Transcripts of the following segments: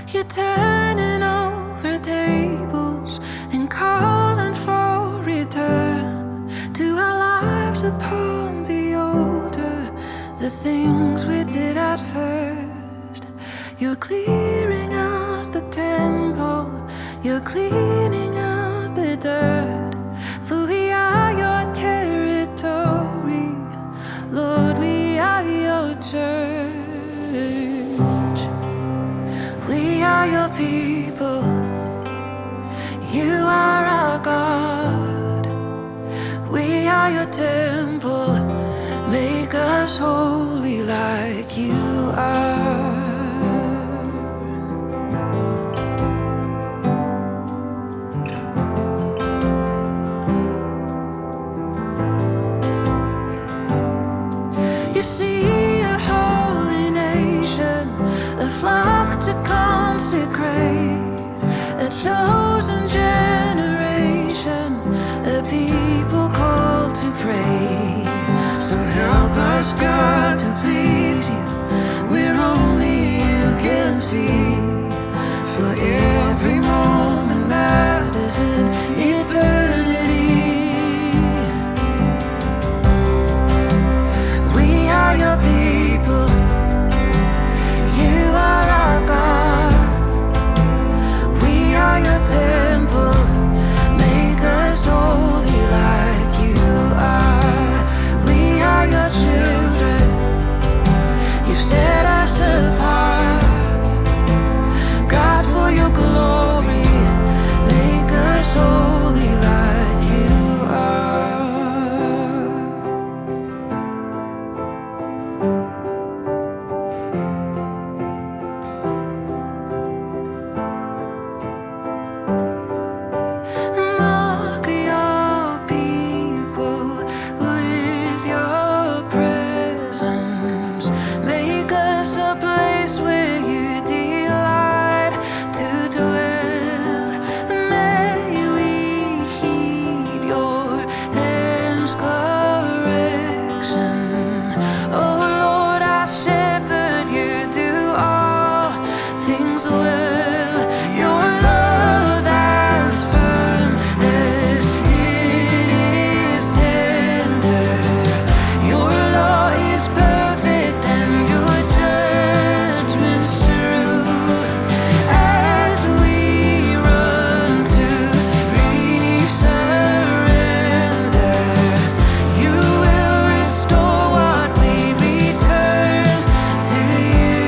You're turning over tables and calling for return to our lives upon the altar, the things we did at first. You're clearing out the temple, you're cleaning out the dirt, for we are your territory, Lord, we are your church. We are your people, you are our God. We are your temple, make us holy like you are. You see a holy nation, a flock to consecrate, a chosen generation, a people called to pray. So help us, God, to please you where only you can see, for every moment matters in eternity. We are your people, you are our God. We are your temple, make us holy like you are. We are your children, you've set us apart, God, for your glory, make us holy like you are. Mark your people with your presence. Make us a place where you delight to dwell. May we heed your hand's correction. Oh Lord, our shepherd, you do all things well. Your love as firm as it is tender. Your law is perfect and your judgment's true. As we run to resurrender, you will restore what we return to you.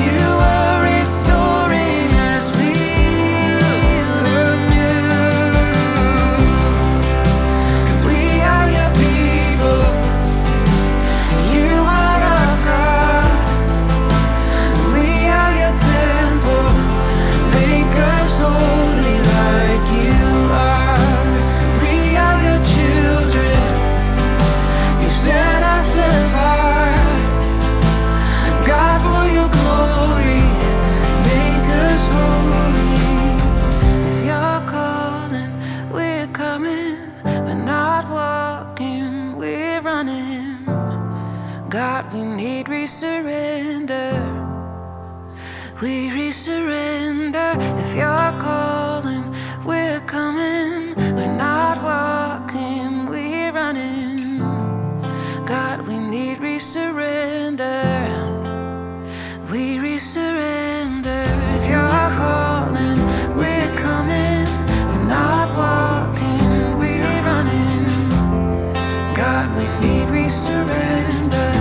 You are restoring as we yield anew. We are your people, you are our God. We are your temple, make us holy like you are. We are your children, you set us apart, God, for your glory, make us holy. If you're calling, we're coming, we're not walking, we're running, God, we need resurrender. We resurrender. If you're calling, we're coming, we're not walking, we're running, God, we need resurrender. We resurrender. If you're calling, we're coming, we're not walking, we're running, God, we need resurrender.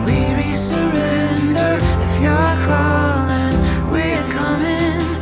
We resurrender. If you're calling, we're coming,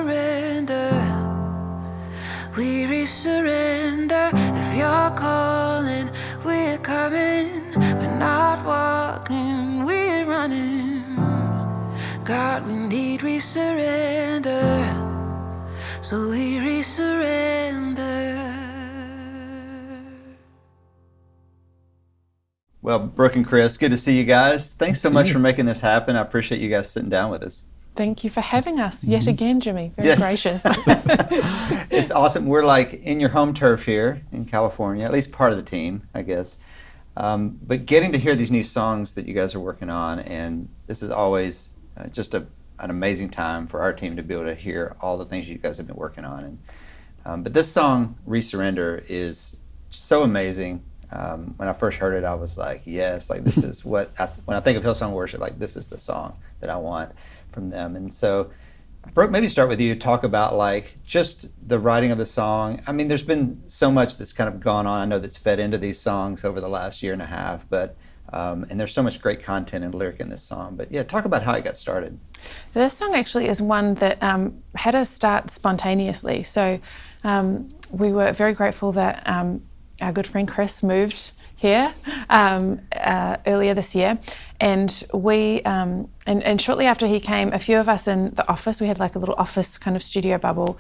resurrender. We resurrender. If you're calling, we're coming. We're not walking, we're running. God, we need resurrender. So we resurrender. Well, Brooke and Chris, good to see you guys. Thanks so much for making this happen. I appreciate you guys sitting down with us. Thank you for having us yet again, Jimmy. Very gracious. It's awesome. We're like in your home turf here in California, at least part of the team, I guess. But getting to hear these new songs that you guys are working on, and this is always just an amazing time for our team to be able to hear all the things you guys have been working on. And but this song, Resurrender, is so amazing. When I first heard it, I was like, yes, like this is what, when I think of Hillsong worship, like this is the song that I want from them. And so, Brooke, maybe start with you to talk about like just the writing of the song. I mean, there's been so much that's kind of gone on, I know, that's fed into these songs over the last year and a half, but and there's so much great content and lyric in this song. But yeah, talk about how it got started. This song actually is one that had us start spontaneously. So we were very grateful that our good friend Chris moved here earlier this year, and we and shortly after he came, a few of us in the office, we had like a little office kind of studio bubble,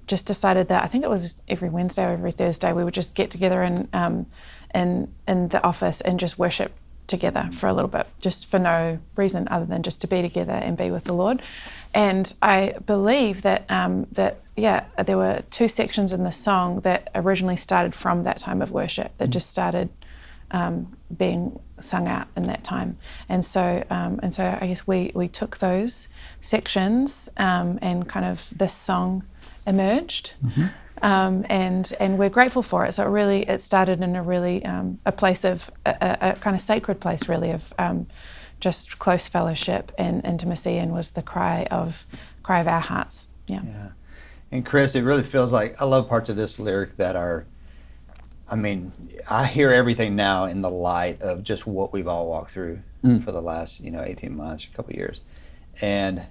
just decided that I think it was every Wednesday or every Thursday we would just get together in the office and just worship together for a little bit, just for no reason other than just to be together and be with the Lord. And I believe that there were two sections in the song that originally started from that time of worship, that just started being sung out in that time. And so I guess we took those sections and kind of this song emerged. And we're grateful for it. So it started in a really a place of a kind of sacred place, really, of just close fellowship and intimacy, and was the cry of our hearts. Yeah. And Chris, it really feels like I love parts of this lyric that are, I mean, I hear everything now in the light of just what we've all walked through for the last 18 months, a couple of years, and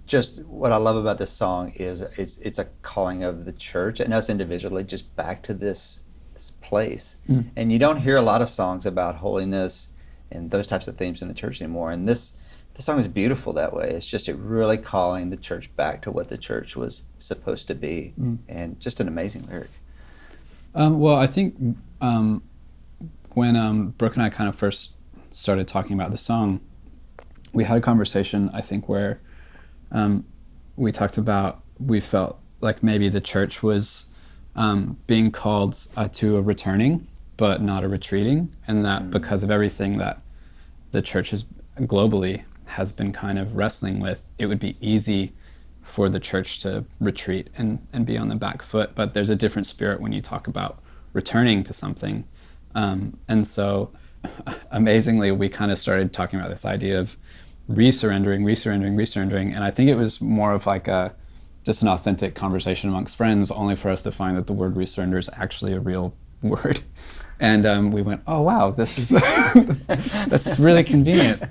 just what I love about this song is it's a calling of the church and us individually just back to this place. And you don't hear a lot of songs about holiness and those types of themes in the church anymore. And this song is beautiful that way. It's just really calling the church back to what the church was supposed to be, and just an amazing lyric. Well, I think when Brooke and I kind of first started talking about the song, we had a conversation, I think, where we talked about, we felt like maybe the church was being called to a returning, but not a retreating, and that because of everything that the church is globally has been kind of wrestling with, it would be easy for the church to retreat and be on the back foot. But there's a different spirit when you talk about returning to something. And so amazingly, we kind of started talking about this idea of resurrendering. And I think it was more of like just an authentic conversation amongst friends, only for us to find that the word resurrender is actually a real word. And we went, oh wow, this is that's really convenient.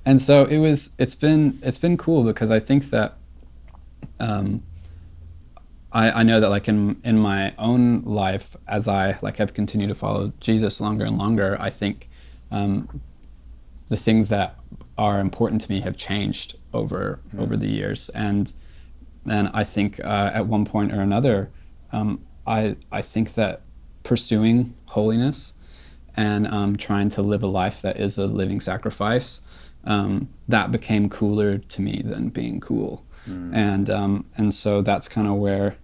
And so it's been cool, because I think that I know that like in my own life, as I like have continued to follow Jesus longer and longer, I think the things that are important to me have changed over the years, and I think at one point or another, I think that pursuing holiness and trying to live a life that is a living sacrifice, that became cooler to me than being cool. And so that's kind of where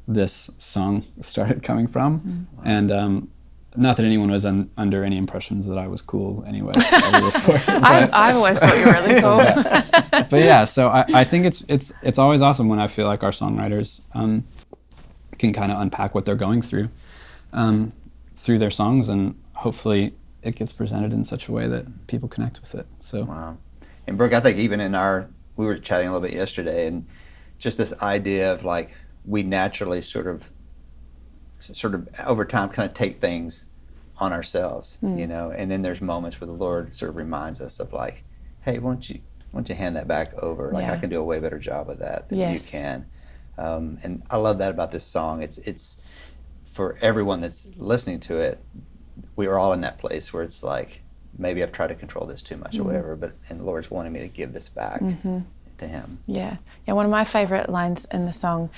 this song started coming from. And not that anyone was under any impressions that I was cool anyway. I've always thought you were really cool. But yeah, so I think it's always awesome when I feel like our songwriters can kind of unpack what they're going through their songs, and hopefully it gets presented in such a way that people connect with it. So wow. And Brooke, I think even we were chatting a little bit yesterday, and just this idea of like we naturally sort of over time kind of take things on ourselves, and then there's moments where the Lord sort of reminds us of like, hey, why don't why don't you hand that back over? Like, Yeah. I can do a way better job of that than Yes. you can. And I love that about this song. It's for everyone that's listening to it, we are all in that place where it's like, maybe I've tried to control this too much or whatever, and the Lord's wanting me to give this back to Him. Yeah. One of my favorite lines in the song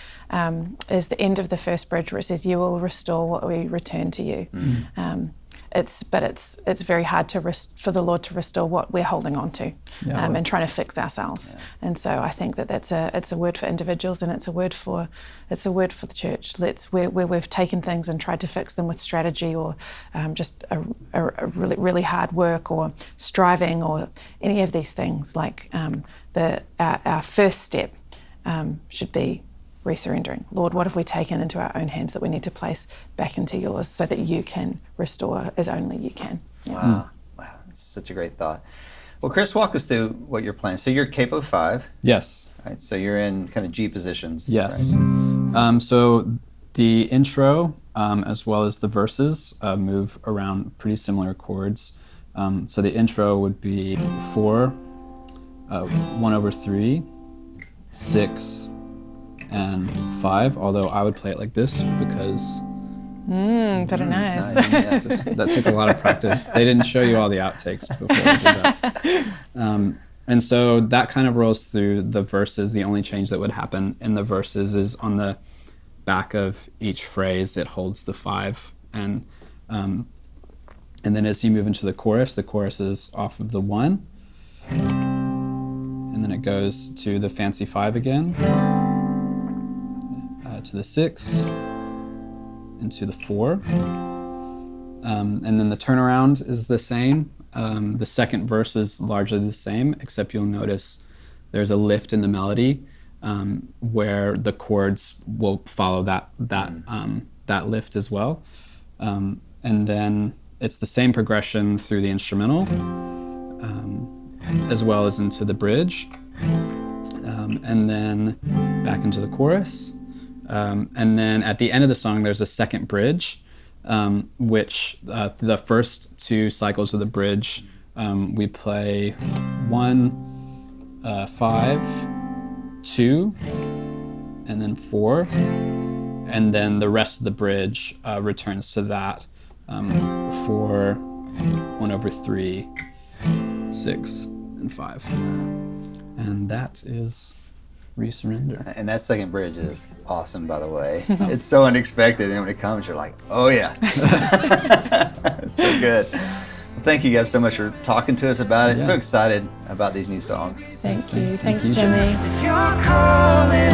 is the end of the first bridge where it says, "You will restore what we return to you." It's very hard for the Lord to restore what we're holding on to and trying to fix ourselves. Yeah. And so I think that it's a word for individuals, and it's a word for the church. Where we've taken things and tried to fix them with strategy or just a really, really hard work or striving or any of these things. Like our first step should be resurrendering. Lord, what have we taken into our own hands that we need to place back into yours so that you can restore as only you can? Yeah. Wow, that's such a great thought. Well, Chris, walk us through what you're playing. So you're capo 5. Yes. Right. So you're in kind of G positions. Yes. Right? So the intro as well as the verses move around pretty similar chords. So the intro would be 4, 1/3, 6, and 5, although I would play it like this because Very nice. that took a lot of practice. They didn't show you all the outtakes before we did that. And so that kind of rolls through the verses. The only change that would happen in the verses is on the back of each phrase, it holds the 5. And then as you move into the chorus is off of the 1. And then it goes to the fancy 5 again, to the 6, and to the 4. And then the turnaround is the same. The second verse is largely the same, except you'll notice there's a lift in the melody where the chords will follow that lift as well. And then it's the same progression through the instrumental, as well as into the bridge, and then back into the chorus. And then at the end of the song, there's a second bridge, which the first 2 cycles of the bridge, we play 1, 5, 2, and then 4. And then the rest of the bridge returns to that for 1/3, 6, and 5. And that is Resurrender. And that second bridge is awesome, by the way. It's so unexpected, and when it comes, you're like, oh yeah. It's so good. Well, thank you guys so much for talking to us about it. Yeah. So excited about these new songs. Thank you. Thanks, you, Jimmy. If you're calling